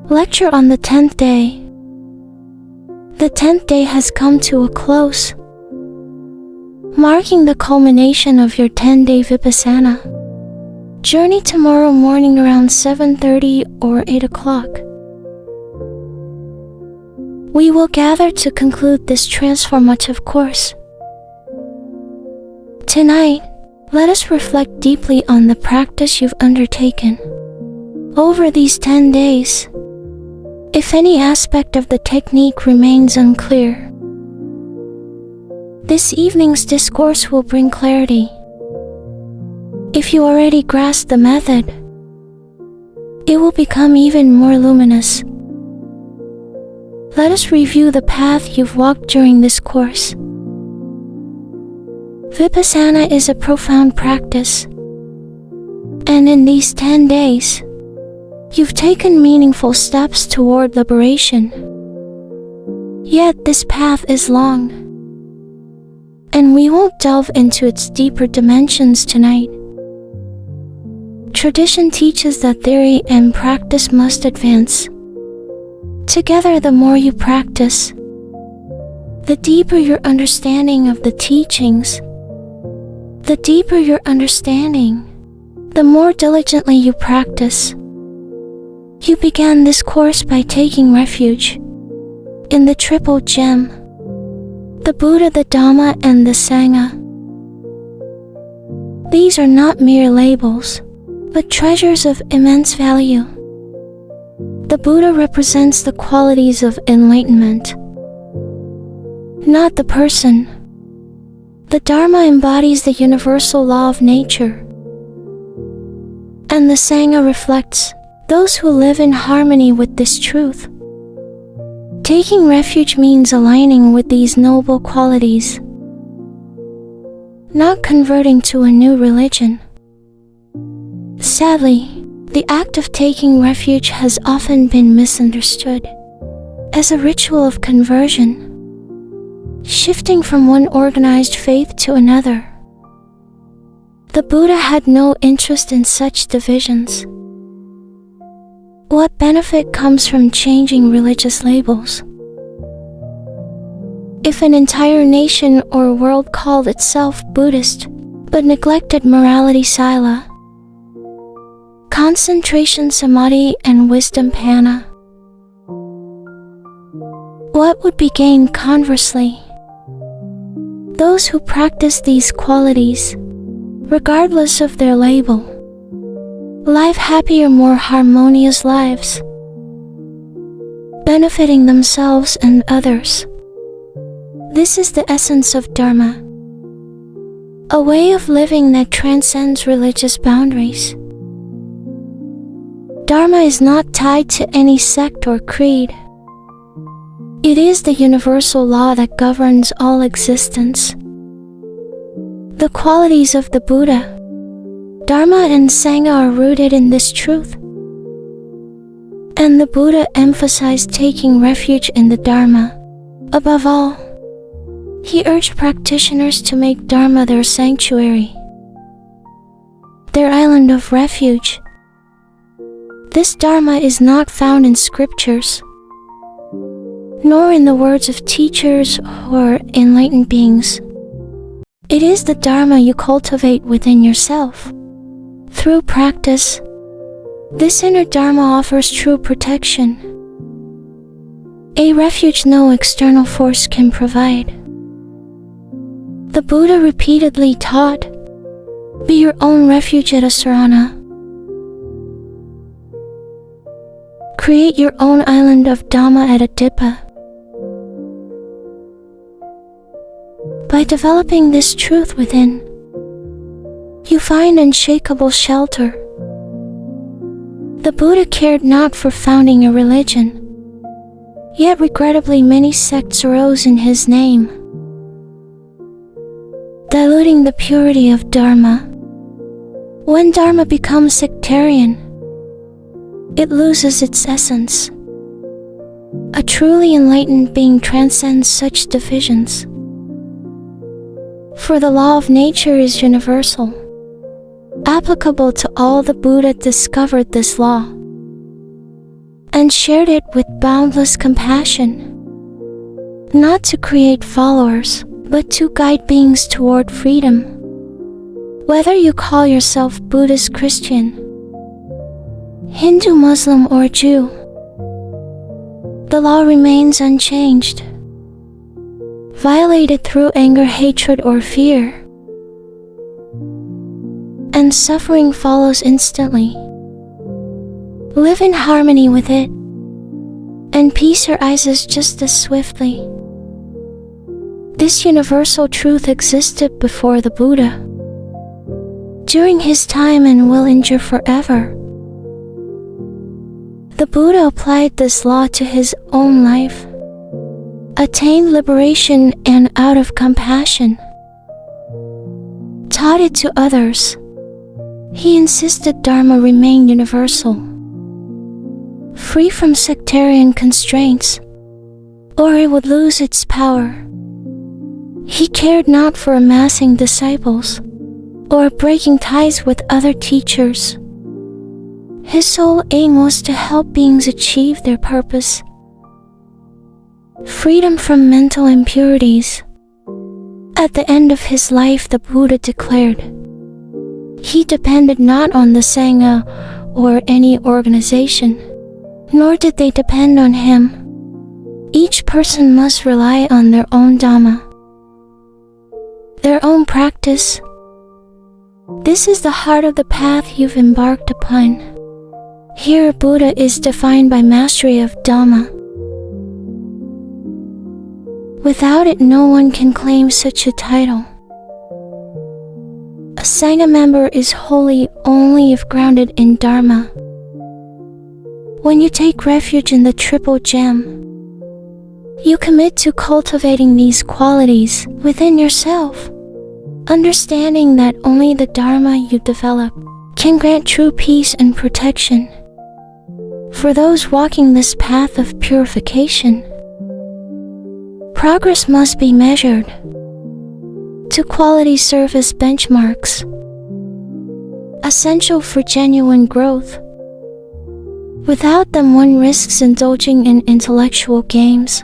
Lecture on the 10th day. The 10th day has come to a close, marking the culmination of your 10-day Vipassana. Journey tomorrow morning around 7:30 or 8 o'clock. We will gather to conclude this transformative course. Tonight, let us reflect deeply on the practice you've undertaken over these 10 days. If any aspect of the technique remains unclear, this evening's discourse will bring clarity. If you already grasp the method, it will become even more luminous. Let us review the path you've walked during this course. Vipassana is a profound practice, and in these 10 days, you've taken meaningful steps toward liberation. Yet this path is long, and we won't delve into its deeper dimensions tonight. Tradition teaches that theory and practice must advance together. The more you practice, the deeper your understanding of the teachings. The deeper your understanding, the more diligently you practice. You began this course by taking refuge in the triple gem, the Buddha, the Dhamma, and the Sangha. These are not mere labels, but treasures of immense value. The Buddha represents the qualities of enlightenment, not the person. The Dharma embodies the universal law of nature, and the Sangha reflects those who live in harmony with this truth. Taking refuge means aligning with these noble qualities, not converting to a new religion. Sadly, the act of taking refuge has often been misunderstood as a ritual of conversion, shifting from one organized faith to another. The Buddha had no interest in such divisions. What benefit comes from changing religious labels? If an entire nation or world called itself Buddhist, but neglected morality sila, concentration samadhi, and wisdom panna, what would be gained conversely? Those who practice these qualities, regardless of their label, live happier, more harmonious lives, benefiting themselves and others. This is the essence of Dharma, a way of living that transcends religious boundaries. Dharma is not tied to any sect or creed. It is the universal law that governs all existence. The qualities of the Buddha, Dharma, and Sangha are rooted in this truth. And the Buddha emphasized taking refuge in the Dharma. Above all, he urged practitioners to make Dharma their sanctuary, their island of refuge. This Dharma is not found in scriptures, nor in the words of teachers or enlightened beings. It is the Dharma you cultivate within yourself. Through practice, this inner Dharma offers true protection, a refuge no external force can provide. The Buddha repeatedly taught, "Be your own refuge at Asarana. Create your own island of Dhamma at Adippa." By developing this truth within, you find unshakable shelter. The Buddha cared not for founding a religion, yet regrettably many sects arose in his name, diluting the purity of Dharma. When Dharma becomes sectarian, it loses its essence. A truly enlightened being transcends such divisions. For the law of nature is universal, applicable to all. The Buddha discovered this law. and shared it with boundless compassion, not to create followers, but to guide beings toward freedom. Whether you call yourself Buddhist, Christian, Hindu, Muslim, or Jew, the law remains unchanged. Violated through anger, hatred, or fear, and suffering follows instantly. Live in harmony with it, and peace arises just as swiftly. This universal truth existed before the Buddha, during his time, and will endure forever. The Buddha applied this law to his own life, attained liberation, and out of compassion, taught it to others. He insisted Dharma remain universal, free from sectarian constraints, or it would lose its power. He cared not for amassing disciples, or breaking ties with other teachers. His sole aim was to help beings achieve their purpose. Freedom from mental impurities. At the end of his life, the Buddha declared, he depended not on the Sangha or any organization, nor did they depend on him. Each person must rely on their own Dhamma, their own practice. This is the heart of the path you've embarked upon. Here, Buddha is defined by mastery of Dhamma. Without it, no one can claim such a title. A Sangha member is holy only if grounded in Dharma. When you take refuge in the Triple Gem, you commit to cultivating these qualities within yourself, understanding that only the Dharma you develop can grant true peace and protection. For those walking this path of purification, progress must be measured to quality service benchmarks, essential for genuine growth. Without them, one risks indulging in intellectual games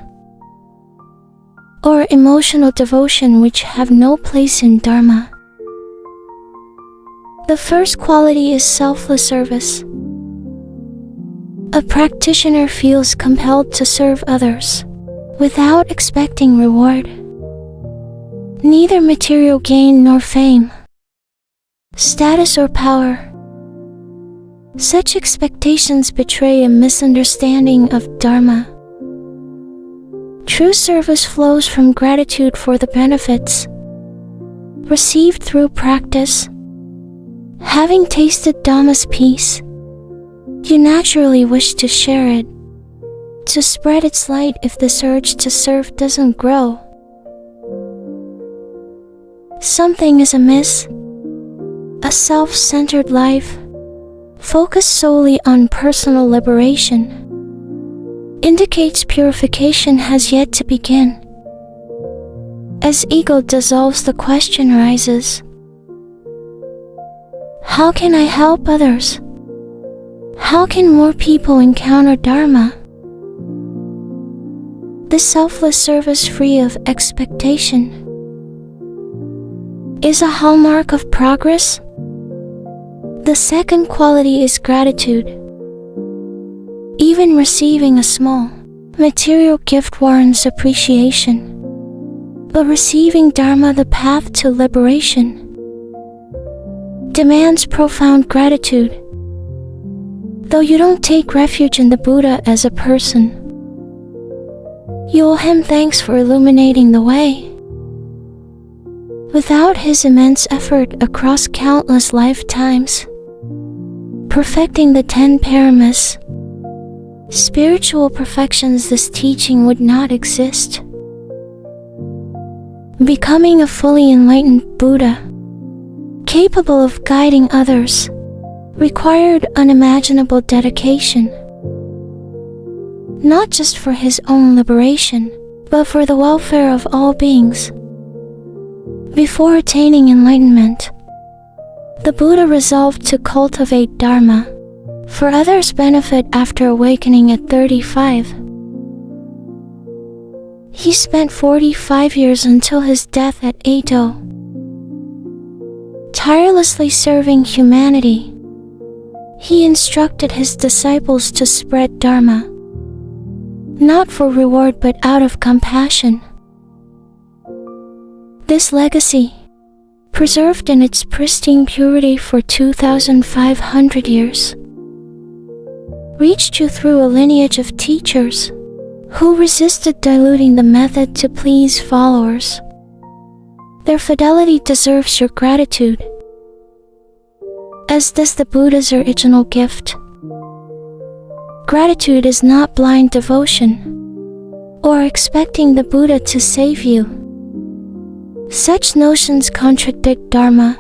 or emotional devotion which have no place in Dharma. The first quality is selfless service. A practitioner feels compelled to serve others without expecting reward. Neither material gain nor fame, status or power. Such expectations betray a misunderstanding of Dharma. True service flows from gratitude for the benefits received through practice. Having tasted Dhamma's peace, you naturally wish to share it, to spread its light if this urge to serve doesn't grow. Something is amiss. A self-centered life, focused solely on personal liberation, indicates purification has yet to begin. As ego dissolves, the question arises, how can I help others? How can more people encounter Dharma? The selfless service free of expectation is a hallmark of progress. The second quality is gratitude. Even receiving a small material gift warrants appreciation, but receiving Dharma, the path to liberation, demands profound gratitude. Though you don't take refuge in the Buddha as a person, you owe him thanks for illuminating the way. Without his immense effort across countless lifetimes, perfecting the 10 paramis, spiritual perfections, this teaching would not exist. Becoming a fully enlightened Buddha, capable of guiding others, required unimaginable dedication, not just for his own liberation, but for the welfare of all beings. Before attaining enlightenment, the Buddha resolved to cultivate Dharma, for others' benefit after awakening at 35. He spent 45 years until his death at Edo, tirelessly serving humanity. He instructed his disciples to spread Dharma, not for reward but out of compassion. This legacy, preserved in its pristine purity for 2,500 years, reached you through a lineage of teachers who resisted diluting the method to please followers. Their fidelity deserves your gratitude, as does the Buddha's original gift. Gratitude is not blind devotion, or expecting the Buddha to save you. Such notions contradict Dharma.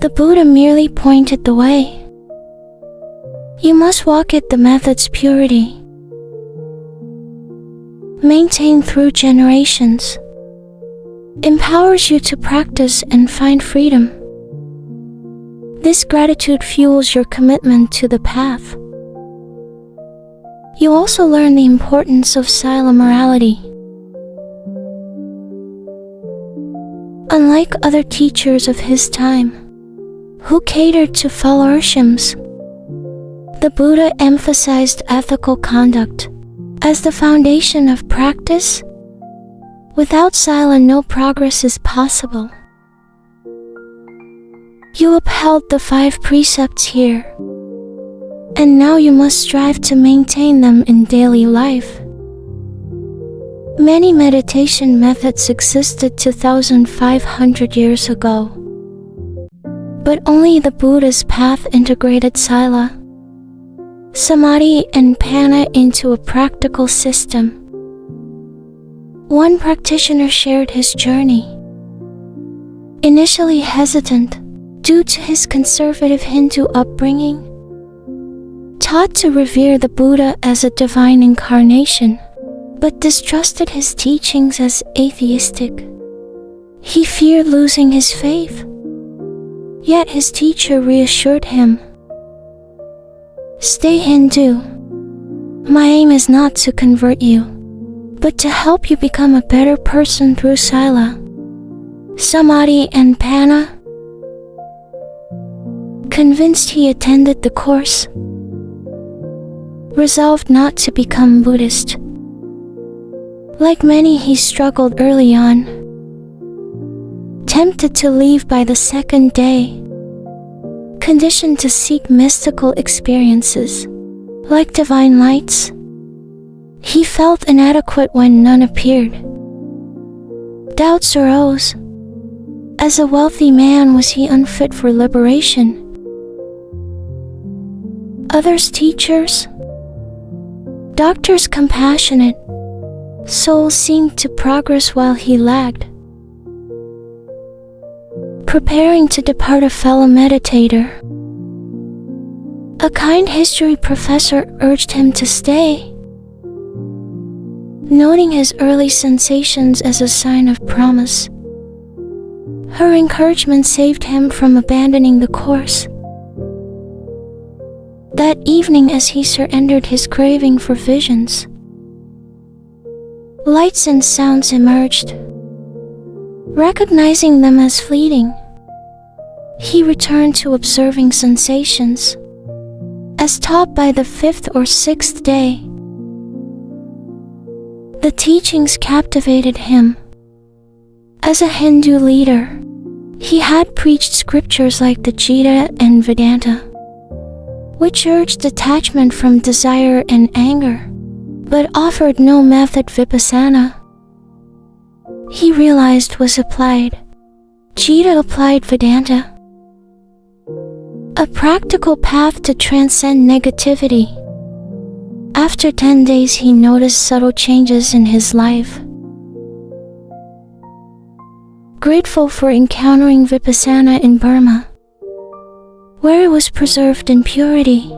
The Buddha merely pointed the way. You must walk at the method's purity, maintained through generations, empowers you to practice and find freedom. This gratitude fuels your commitment to the path. You also learn the importance of silent morality. Unlike other teachers of his time, who catered to followerships, the Buddha emphasized ethical conduct as the foundation of practice. Without sila, no progress is possible. You upheld the 5 precepts here, and now you must strive to maintain them in daily life. Many meditation methods existed 2,500 years ago, but only the Buddha's path integrated sila, samadhi, and panna into a practical system. One practitioner shared his journey. Initially hesitant due to his conservative Hindu upbringing, taught to revere the Buddha as a divine incarnation, but distrusted his teachings as atheistic. He feared losing his faith. Yet his teacher reassured him, "Stay Hindu. My aim is not to convert you, but to help you become a better person through sila, samadhi, and panna." Convinced, he attended the course, resolved not to become Buddhist. Like many, he struggled early on, tempted to leave by the second day, conditioned to seek mystical experiences, like divine lights. He felt inadequate when none appeared. Doubts arose. As a wealthy man, was he unfit for liberation? Others, teachers, doctors, compassionate souls, seemed to progress while he lagged. Preparing to depart, a fellow meditator, a kind history professor, urged him to stay, noting his early sensations as a sign of promise. Her encouragement saved him from abandoning the course. That evening, as he surrendered his craving for visions, lights and sounds emerged. Recognizing them as fleeting, he returned to observing sensations, as taught by the 5th or 6th day. The teachings captivated him. As a Hindu leader, he had preached scriptures like the Gita and Vedanta, which urged detachment from desire and anger, but offered no method Vipassana. He realized was applied. Gita applied Vedanta, a practical path to transcend negativity. After 10 days, he noticed subtle changes in his life. Grateful for encountering Vipassana in Burma, where it was preserved in purity,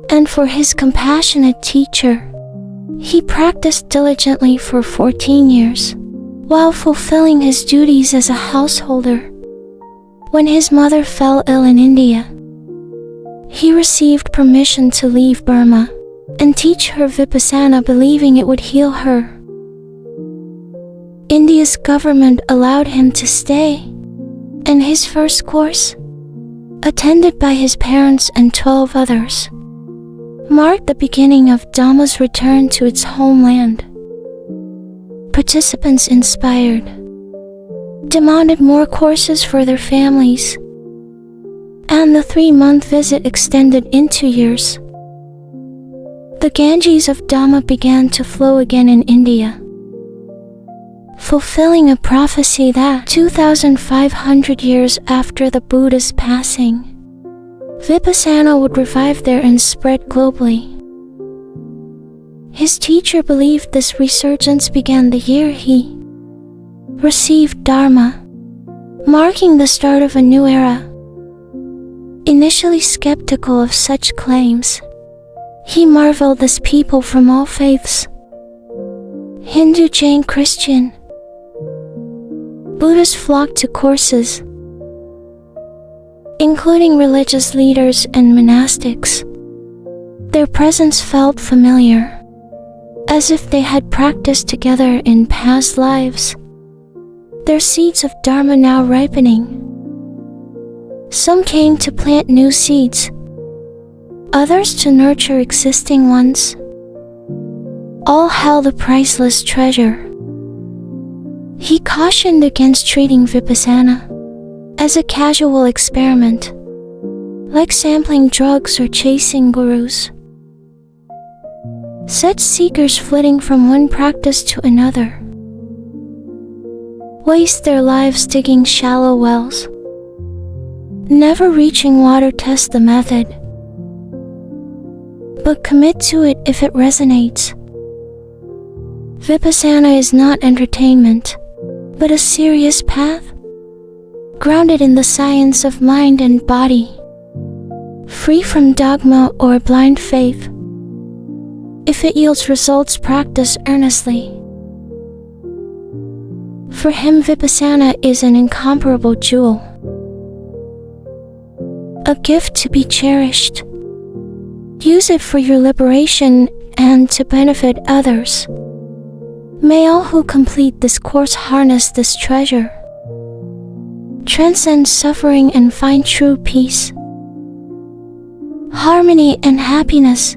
and for his compassionate teacher, he practiced diligently for 14 years, while fulfilling his duties as a householder. When his mother fell ill in India, He received permission to leave Burma and teach her Vipassana, believing it would heal her. India's government allowed him to stay, and his first course, attended by his parents and 12 others, marked the beginning of Dhamma's return to its homeland. Participants, inspired, demanded more courses for their families, and the 3-month visit extended into years. The Ganges of Dhamma began to flow again in India, fulfilling a prophecy that 2,500 years after the Buddha's passing, Vipassana would revive there and spread globally. His teacher believed this resurgence began the year he received Dharma, marking the start of a new era. Initially skeptical of such claims, he marveled as people from all faiths, Hindu, Jain, Christian, Buddhists, flocked to courses, including religious leaders and monastics. Their presence felt familiar, as if they had practiced together in past lives, their seeds of Dharma now ripening. Some came to plant new seeds, others to nurture existing ones. All held a priceless treasure. He cautioned against treating Vipassana as a casual experiment, like sampling drugs or chasing gurus. Such seekers, flitting from one practice to another, waste their lives digging shallow wells, never reaching water. Test the method, but commit to it if it resonates. Vipassana is not entertainment, but a serious path, grounded in the science of mind and body, free from dogma or blind faith. If it yields results, practice earnestly. For him, Vipassana is an incomparable jewel, a gift to be cherished. Use it for your liberation and to benefit others. May all who complete this course harness this treasure, transcend suffering and find true peace, harmony and happiness.